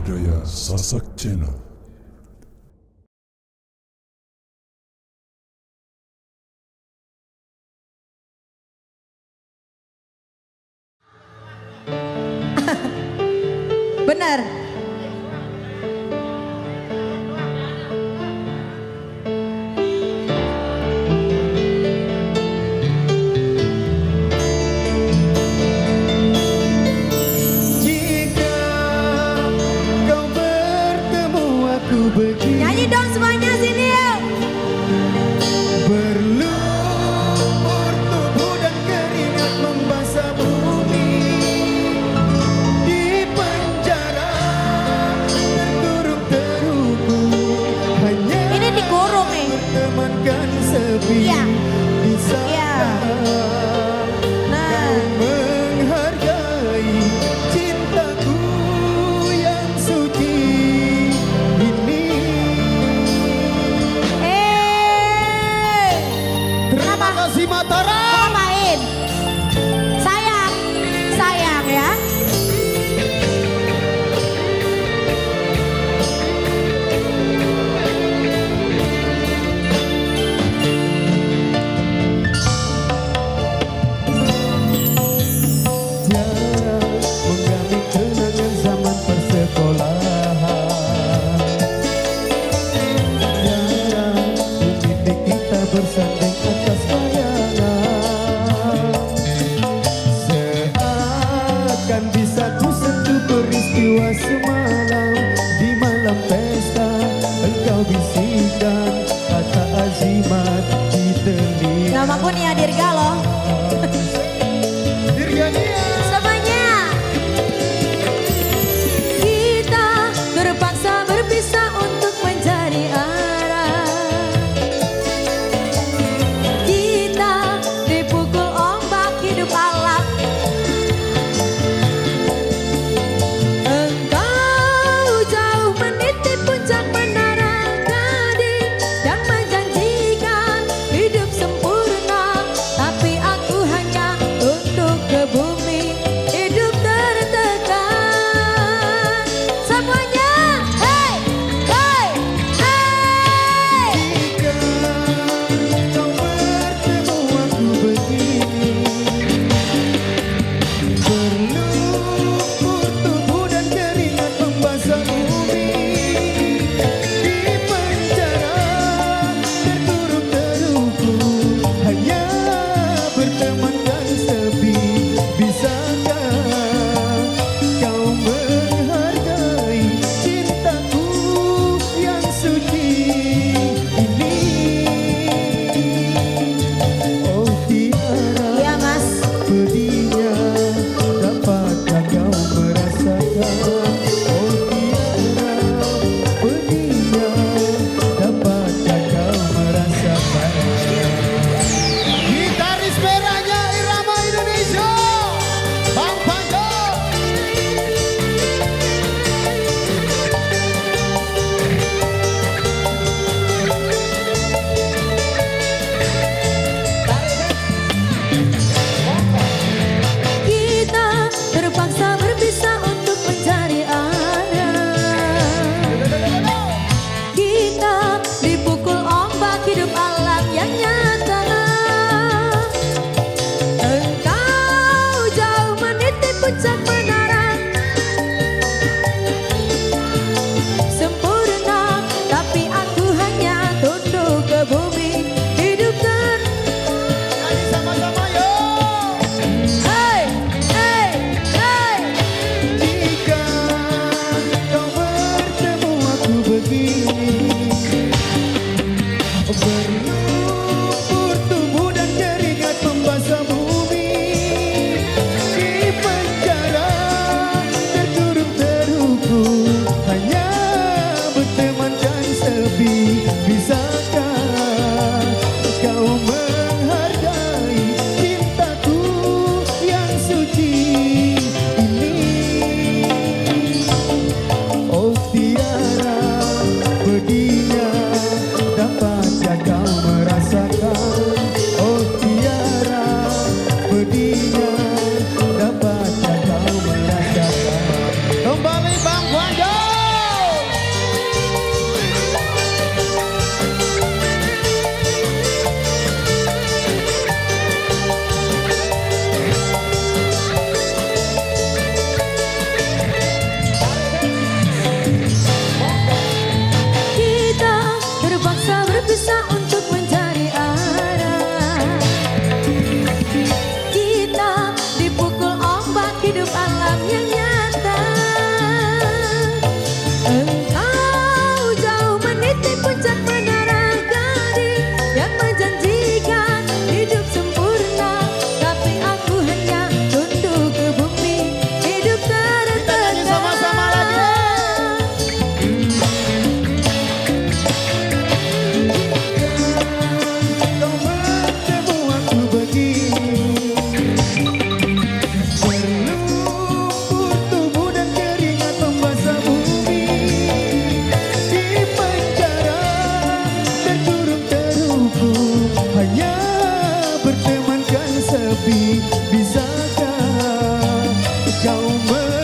budaya Sasak Channel. Benar. Jika kau bertemu aku begini, Nyanyi dong semuanya sini yuk. berlumur tubuh dan keringat membasah bumi. Di penjara terkurung terhukum, hanya Ini dikurung nih. bertemankan sepi. Iya. Di sana Iya. Nah. menghargai cintaku yang suci ini. Terima kasih Mataram. Kok main? Sayang, sayang ya. Tiada mengganding kenangan zaman persekolahan. Tiada membimbing kita bersanding atas bayangan. Seakan bisa ku sentuh peristiwa semalam. Di malam pesta engkau bisikan kata azimat di telinga. Namaku Nia Dirga loh. Dirgania. Semuanya. Kita terpaksa berpisah untuk mencari arah. Kita dipukul ombak hidup alam. Engkau jauh meniti puncak menara gading yang menjanjikan hidup sempurna, tapi kau